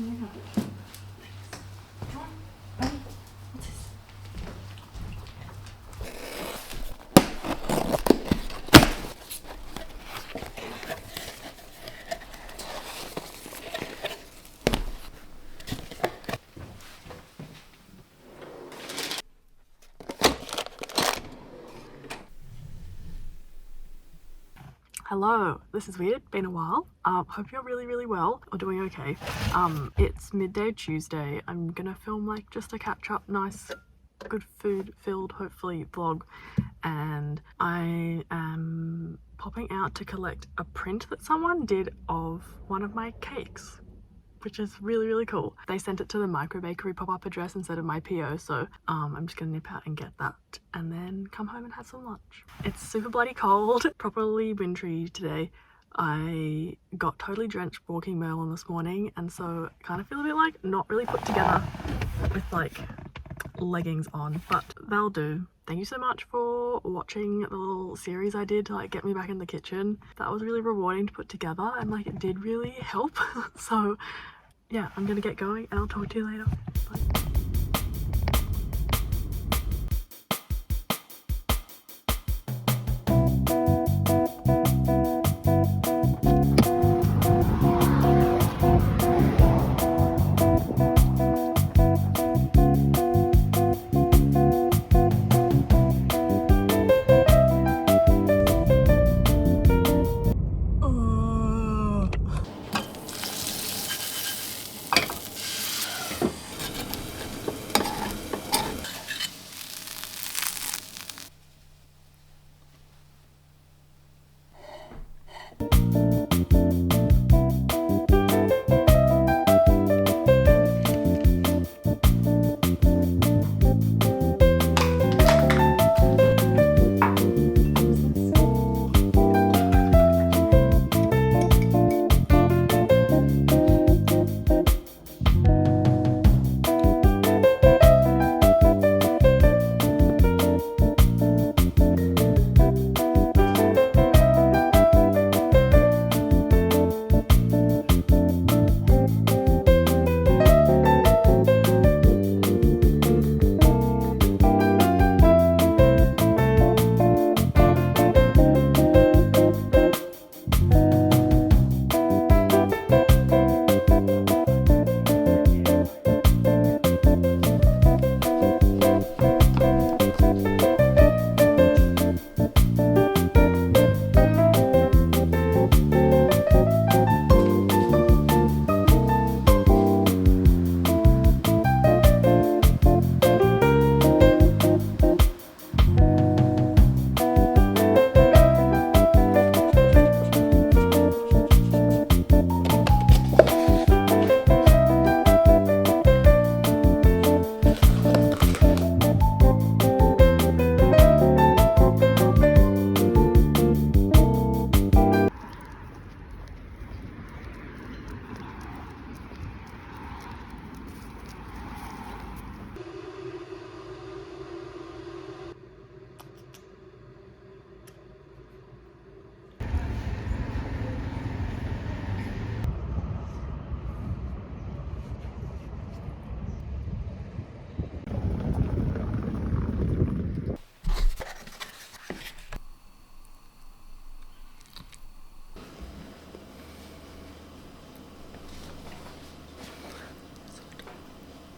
Yeah. Come on, ready? What's this? Hello, this is weird, been a while. Hope you're really well or doing okay. It's midday Tuesday. I'm gonna film like just a catch up, nice, good food filled, hopefully, vlog. And I am popping out to collect a print that someone did of one of my cakes, which is really cool. They sent it to the micro bakery pop-up address instead of my PO, so I'm just gonna nip out and get that and then come home and have some lunch. It's super bloody cold, properly wintry today. I got totally drenched walking Merlin this morning, and so I kind of feel a bit like not really put together with like leggings on, but they'll do. Thank you so much for watching the little series I did to like get me back in the kitchen. That was really rewarding to put together, and like it did really help. So yeah, I'm gonna get going and I'll talk to you later. Bye.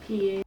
PA.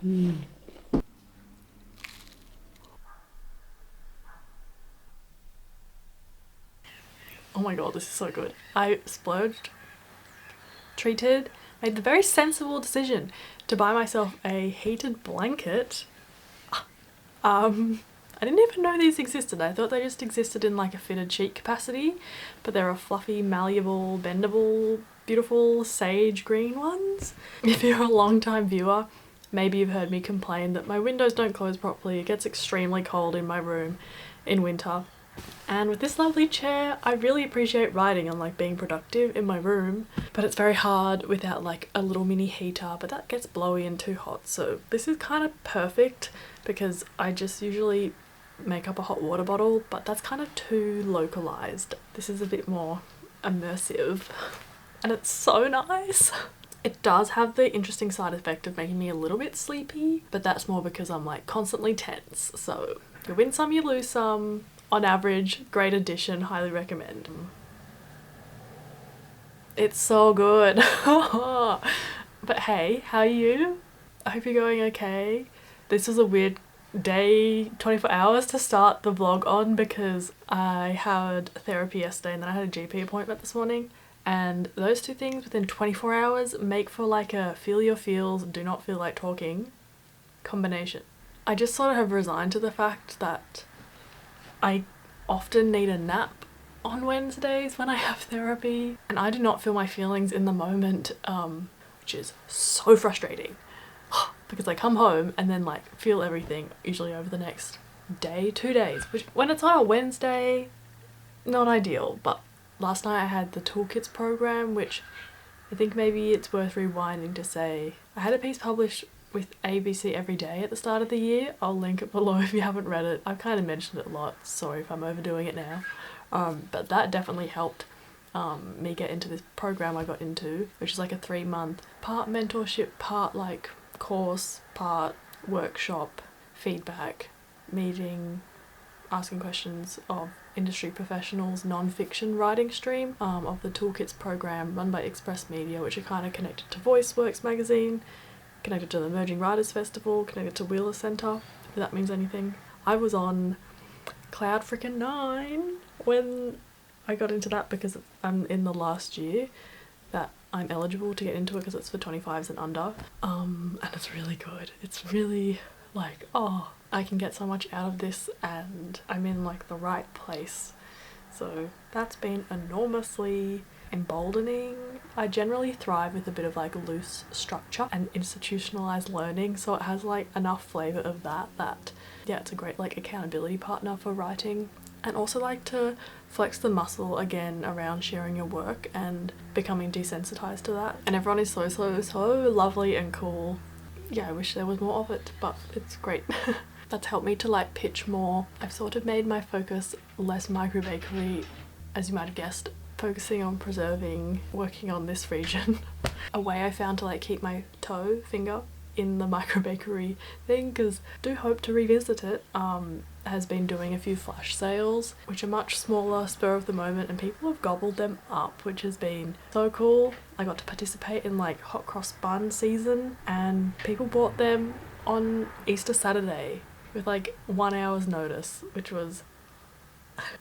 Oh my god, this is so good. I splurged, treated, made the very sensible decision to buy myself a heated blanket. I didn't even know these existed. I thought they just existed in like a fitted sheet capacity, but they're a fluffy, malleable, bendable, beautiful sage green ones. If you're a long-time viewer, maybe you've heard me complain that my windows don't close properly. It gets extremely cold in my room in winter. And with this lovely chair, I really appreciate writing and like being productive in my room, but it's very hard without like a little mini heater, but that gets blowy and too hot. So this is kind of perfect because I just usually make up a hot water bottle, but that's kind of too localized. This is a bit more immersive and it's so nice. It does have the interesting side effect of making me a little bit sleepy, but that's more because I'm like constantly tense. So you win some, you lose some. On average, great addition, highly recommend. It's so good. But hey, how are you? I hope you're going okay. This was a weird day, 24 hours to start the vlog on because I had therapy yesterday and then I had a GP appointment this morning, and those two things within 24 hours make for like a feel your feels, do not feel like talking combination. I just sort of have resigned to the fact that I often need a nap on Wednesdays when I have therapy, and I do not feel my feelings in the moment, which is so frustrating because I come home and then like feel everything usually over the next day, 2 days, which when it's on a Wednesday, not ideal. But last night I had the Toolkits program, which I think maybe it's worth rewinding to say I had a piece published with ABC Every Day at the start of the year. I'll link it below if you haven't read it. I've kind of mentioned it a lot, sorry if I'm overdoing it now. But that definitely helped me get into this program I got into, which is like a 3-month part mentorship, part like course, part workshop, feedback, meeting, asking questions of industry professionals, non-fiction writing stream of the Toolkits program run by Express Media, which are kind of connected to VoiceWorks magazine, connected to the Emerging Writers Festival, connected to Wheeler Centre, if that means anything. I was on cloud freaking 9 when I got into that because I'm in the last year that I'm eligible to get into it because it's for 25s and under. And it's really good. It's really like, oh, I can get so much out of this and I'm in like the right place. So that's been enormously emboldening. I generally thrive with a bit of like loose structure and institutionalized learning, so it has like enough flavor of that yeah, it's a great like accountability partner for writing, and also like to flex the muscle again around sharing your work and becoming desensitized to that. And everyone is so lovely and cool. Yeah, I wish there was more of it, but it's great. That's helped me to like pitch more. I've sort of made my focus less micro bakery, as you might have guessed, focusing on preserving, working on this region. A way I found to like keep my finger in the micro bakery thing, because do hope to revisit it, has been doing a few flash sales which are much smaller, spur of the moment, and people have gobbled them up, which has been so cool. I got to participate in like hot cross bun season and people bought them on Easter Saturday with like 1 hour's notice, which was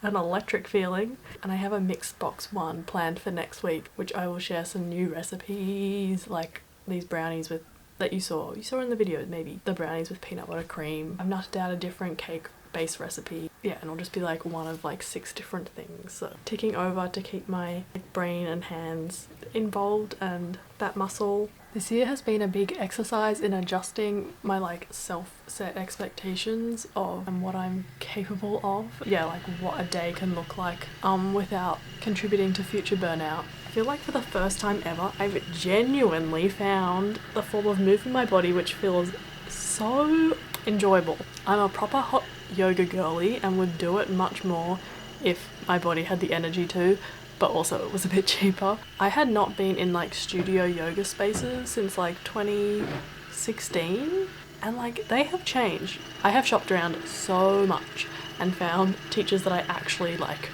an electric feeling. And I have a mixed box one planned for next week, which I will share some new recipes, like these brownies with that you saw in the videos, maybe the brownies with peanut butter cream. I've nutted out a different cake base recipe, yeah, and it'll just be like one of like 6 different things. So ticking over to keep my brain and hands involved and that muscle. This year has been a big exercise in adjusting my like self-set expectations of what I'm capable of. Yeah, like what a day can look like without contributing to future burnout. I feel like for the first time ever, I've genuinely found the form of moving my body which feels so enjoyable. I'm a proper hot yoga girly and would do it much more if my body had the energy to, but also it was a bit cheaper. I had not been in like studio yoga spaces since like 2016, and like they have changed. I have shopped around so much and found teachers that I actually like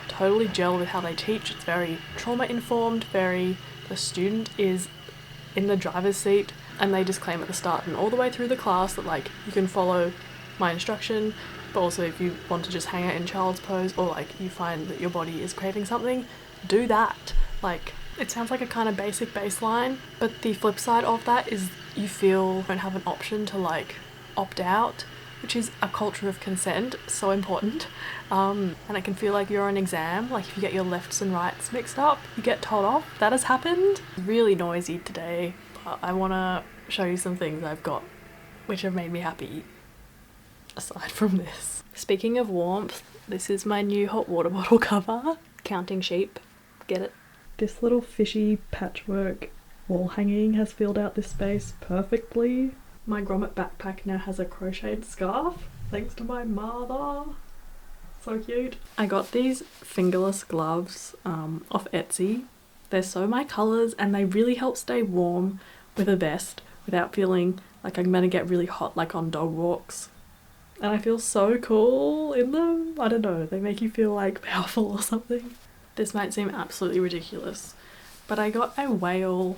totally gel with how they teach. It's very trauma informed, the student is in the driver's seat and they disclaim at the start and all the way through the class that like you can follow my instruction, but also if you want to just hang out in child's pose, or like you find that your body is craving something, do that. Like, it sounds like a kind of basic baseline, but the flip side of that is you feel you don't have an option to like opt out, which is a culture of consent, so important. And it can feel like you're on an exam, like if you get your lefts and rights mixed up, you get told off. That has happened. Really noisy today, but I want to show you some things I've got which have made me happy aside from this. Speaking of warmth, this is my new hot water bottle cover. Counting sheep, get it? This little fishy patchwork wall hanging has filled out this space perfectly. My grommet backpack now has a crocheted scarf, thanks to my mother. So cute. I got these fingerless gloves off Etsy. They're so my colours and they really help stay warm with a vest without feeling like I'm gonna get really hot like on dog walks. And I feel so cool in them. I don't know, they make you feel like powerful or something. This might seem absolutely ridiculous, but I got a whale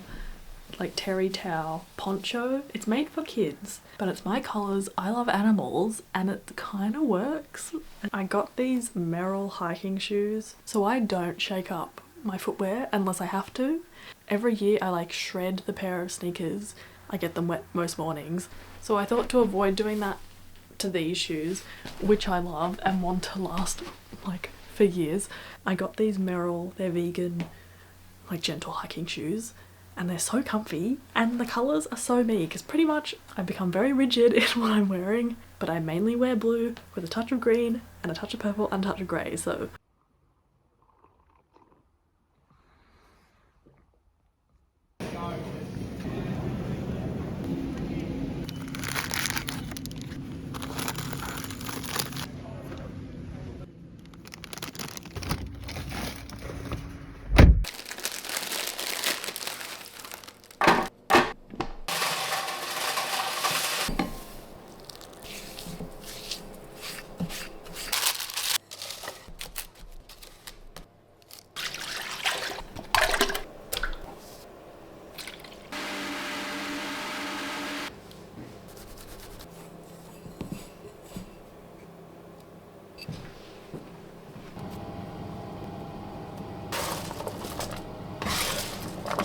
like terry towel poncho. It's made for kids, but it's my colours, I love animals, and it kind of works. I got these Merrell hiking shoes so I don't shake up my footwear unless I have to. Every year I like shred the pair of sneakers. I get them wet most mornings, so I thought to avoid doing that to these shoes, which I love and want to last like for years. I got these Merrell, they're vegan, like gentle hiking shoes, and they're so comfy, and the colours are so me, because pretty much I've become very rigid in what I'm wearing, but I mainly wear blue with a touch of green and a touch of purple and a touch of grey, so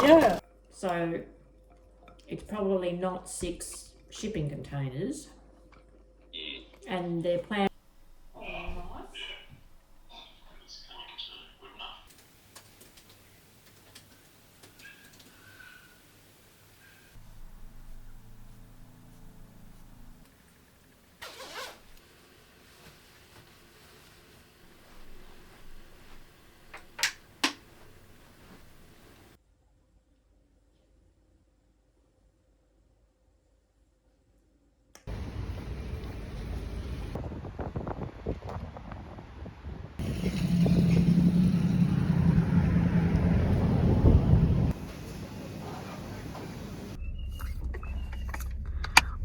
yeah. So it's probably not 6 shipping containers. Yeah. And they're planned.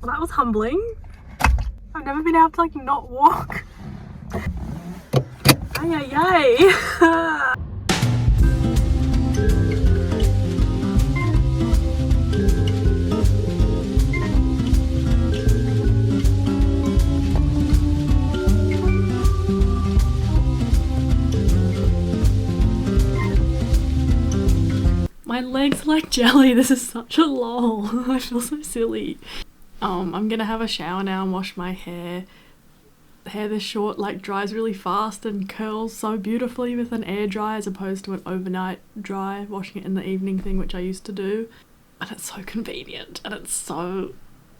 well, that was humbling. I've never been able to like not walk. Ay ay ay. My legs are like jelly. This is such a lol. I feel so silly. I'm gonna have a shower now and wash my hair. The hair this short like dries really fast and curls so beautifully with an air dry as opposed to an overnight dry, washing it in the evening thing, which I used to do. And it's so convenient, and it's so...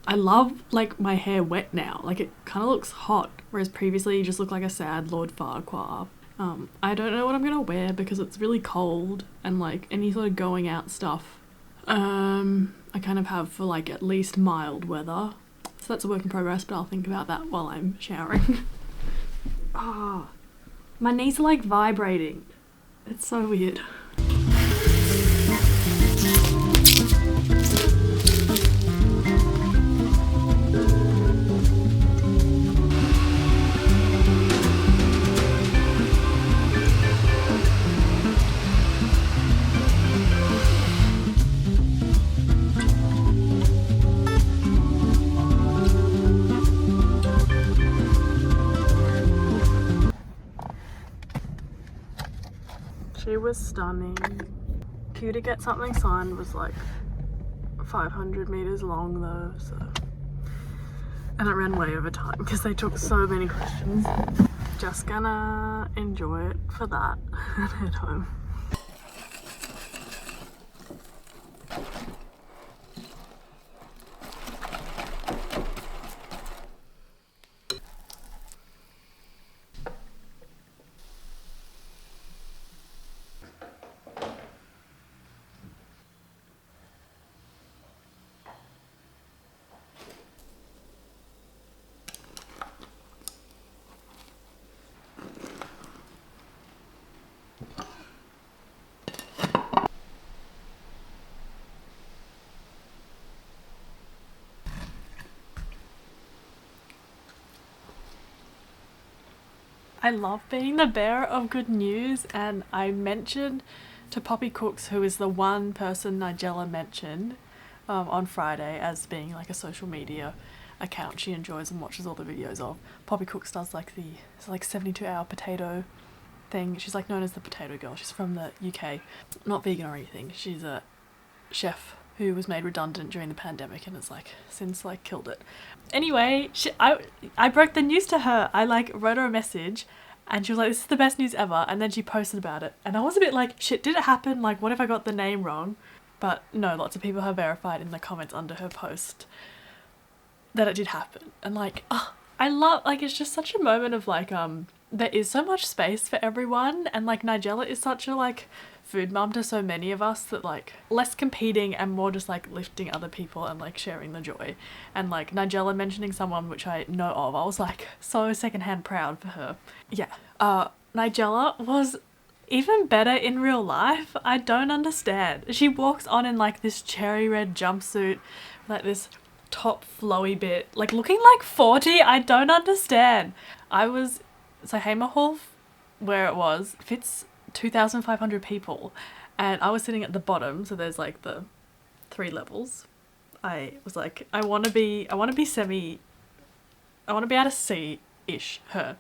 I love like my hair wet now. Like it kind of looks hot, whereas previously you just look like a sad Lord Farquhar. I don't know what I'm gonna wear because it's really cold, and like any sort of going out stuff I kind of have for like at least mild weather. So that's a work in progress, but I'll think about that while I'm showering. Ah, my knees are like vibrating. It's so weird. was stunning. Queue to get something signed was like 500 meters long though, so, and it ran way over time because they took so many questions. Just gonna enjoy it for that and head home. I love being the bearer of good news, and I mentioned to Poppy Cooks, who is the one person Nigella mentioned on Friday as being like a social media account she enjoys and watches all the videos of. Poppy Cooks does like the 72-hour potato thing. She's like known as the potato girl. She's from the UK, not vegan or anything. She's a chef who was made redundant during the pandemic and has like since like killed it. Anyway, I broke the news to her. I like wrote her a message and she was like, this is the best news ever, and then she posted about it and I was a bit like, shit, did it happen? Like, what if I got the name wrong? But no, lots of people have verified in the comments under her post that it did happen. And like, I love, like, it's just such a moment of like, there is so much space for everyone, and like Nigella is such a like food mum to so many of us that like less competing and more just like lifting other people and like sharing the joy. And like Nigella mentioning someone which I know of, I was like so secondhand proud for her. Yeah, Nigella was even better in real life. I don't understand. She walks on in like this cherry red jumpsuit, like this top flowy bit, like looking like 40. I don't understand. So Hamer Hall, where it was, fits 2,500 people, and I was sitting at the bottom, so there's like the 3 levels. I was like, I want to be able to see-ish her,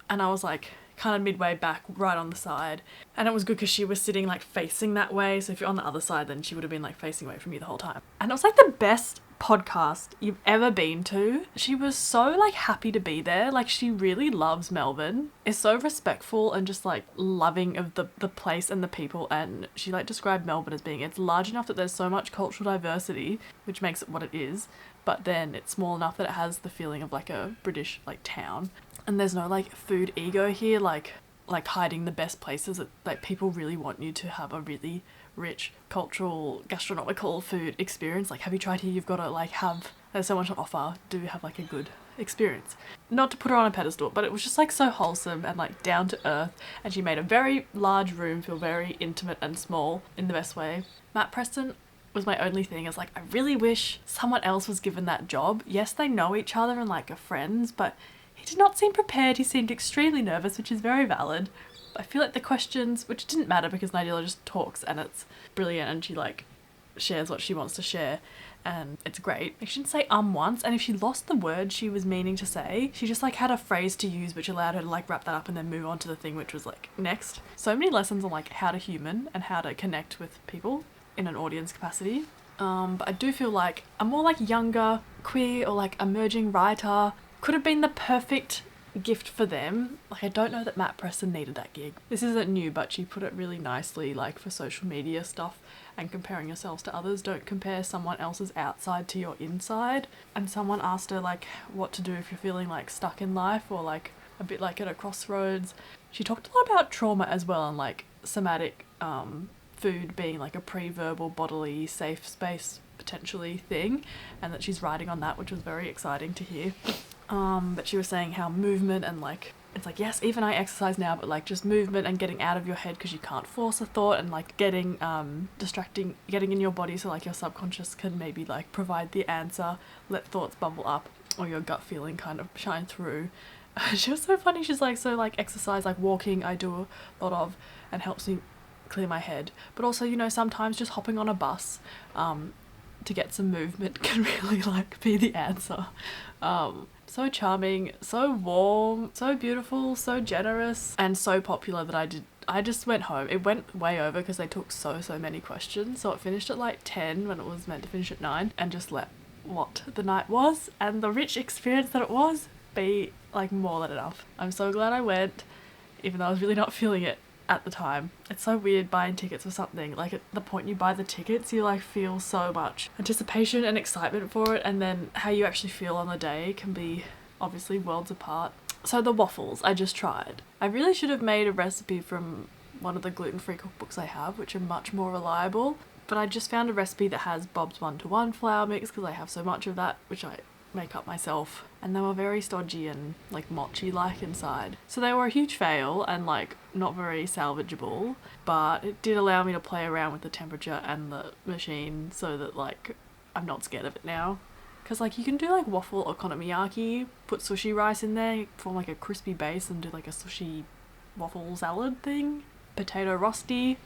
and I was like kind of midway back right on the side, and it was good because she was sitting like facing that way, so if you're on the other side then she would have been like facing away from you the whole time. And it was like the best podcast you've ever been to. She was so like happy to be there. Like, she really loves Melbourne, is so respectful and just like loving of the place and the people, and she like described Melbourne as being, it's large enough that there's so much cultural diversity, which makes it what it is, but then it's small enough that it has the feeling of like a British like town, and there's no like food ego here, like hiding the best places. That like people really want you to have a really rich cultural gastronomical food experience. Like, have you tried here? You've got to like have, there's so much to offer. Do have like a good experience. Not to put her on a pedestal, but it was just like so wholesome and like down to earth, and she made a very large room feel very intimate and small in the best way. Matt Preston was my only thing. I was like, I really wish someone else was given that job. Yes, they know each other and like are friends, but he did not seem prepared. He seemed extremely nervous, which is very valid. I feel like the questions, which didn't matter because Nigella just talks and it's brilliant, and she like shares what she wants to share and it's great. She didn't say once, and if she lost the word she was meaning to say, she just like had a phrase to use which allowed her to like wrap that up and then move on to the thing which was like next. So many lessons on like how to human and how to connect with people in an audience capacity. But I do feel like a more like younger queer or like emerging writer could have been the perfect gift for them. Like, I don't know that Matt Preston needed that gig. This isn't new, but she put it really nicely, like for social media stuff and comparing yourselves to others. Don't compare someone else's outside to your inside. And someone asked her like what to do if you're feeling like stuck in life or like a bit like at a crossroads. She talked a lot about trauma as well, and like somatic food being like a pre-verbal bodily safe space potentially thing, and that she's writing on that, which was very exciting to hear. But she was saying how movement and like, it's like, yes, even I exercise now, but like just movement and getting out of your head because you can't force a thought, and like getting distracting, getting in your body so like your subconscious can maybe like provide the answer, let thoughts bubble up or your gut feeling kind of shine through. She was so funny. She's like, so like exercise, like walking I do a lot of and helps me clear my head, but also, you know, sometimes just hopping on a bus to get some movement can really like be the answer. So charming, so warm, so beautiful, so generous, and so popular that I just went home. It went way over because they took so many questions, so it finished at like 10 when it was meant to finish at 9, and just let what the night was and the rich experience that it was be like more than enough. I'm so glad I went, even though I was really not feeling it at the time. It's so weird buying tickets for something. Like at the point you buy the tickets, you like feel so much anticipation and excitement for it, and then how you actually feel on the day can be obviously worlds apart. So the waffles I just tried. I really should have made a recipe from one of the gluten-free cookbooks I have, which are much more reliable, but I just found a recipe that has Bob's 1-to-1 flour mix because I have so much of that, which I make up myself, and they were very stodgy and like mochi like inside, so they were a huge fail and like not very salvageable, but it did allow me to play around with the temperature and the machine so that like I'm not scared of it now, because like you can do like waffle okonomiyaki, put sushi rice in there, form like a crispy base and do like a sushi waffle salad thing, potato rosti,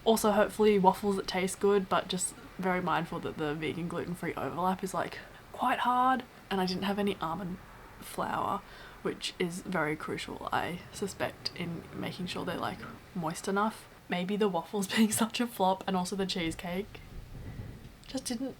also hopefully waffles that taste good, but just very mindful that the vegan gluten-free overlap is like quite hard, and I didn't have any almond flour, which is very crucial, I suspect, in making sure they're like moist enough. Maybe the waffles being such a flop, and also the cheesecake just didn't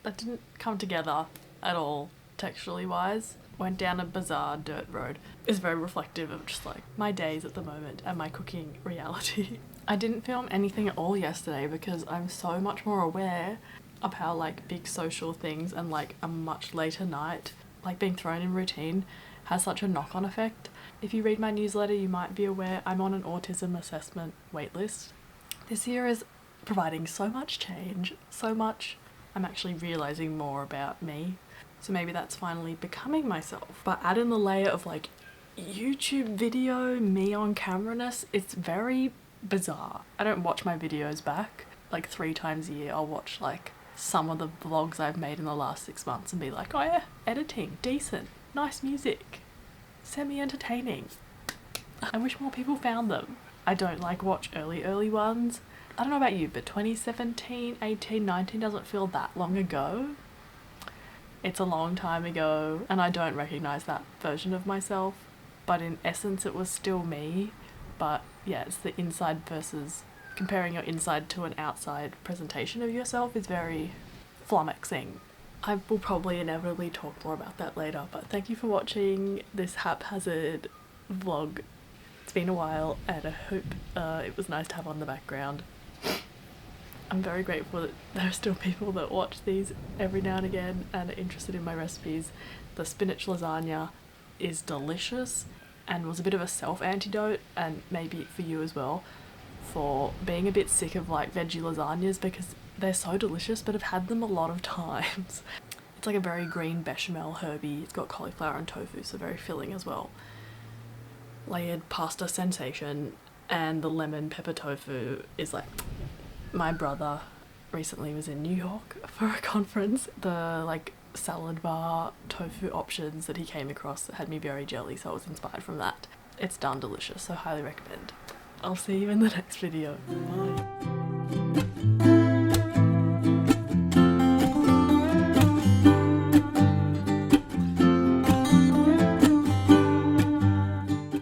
come together at all texturally wise. Went down a bizarre dirt road. It's very reflective of just like my days at the moment and my cooking reality. I didn't film anything at all yesterday because I'm so much more aware of how like big social things and like a much later night, like being thrown in routine, has such a knock-on effect. If you read my newsletter, you might be aware I'm on an autism assessment waitlist. This year is providing so much change, so much. I'm actually realizing more about me, so maybe that's finally becoming myself. But add in the layer of like YouTube video, me on camera-ness, it's very bizarre. I don't watch my videos back like 3 times a year. I'll watch like some of the vlogs I've made in the last 6 months and be like, oh yeah, editing, decent, nice music, semi-entertaining. I wish more people found them. I don't like watch early ones. I don't know about you, but 2017, 18, 19 doesn't feel that long ago. It's a long time ago, and I don't recognize that version of myself, but in essence it was still me. But yeah, it's the inside versus comparing your inside to an outside presentation of yourself is very flummoxing. I will probably inevitably talk more about that later, but thank you for watching this haphazard vlog. It's been a while, and I hope it was nice to have on the background. I'm very grateful that there are still people that watch these every now and again and are interested in my recipes. The spinach lasagna is delicious and was a bit of a self-antidote, and maybe for you as well, for being a bit sick of like veggie lasagnas because they're so delicious, but I've had them a lot of times. It's like a very green bechamel herby. It's got cauliflower and tofu, so very filling as well. Layered pasta sensation, and the lemon pepper tofu is like, my brother recently was in New York for a conference. The like salad bar tofu options that he came across had me very jelly, so I was inspired from that. It's done delicious, so highly recommend. I'll see you in the next video. Bye.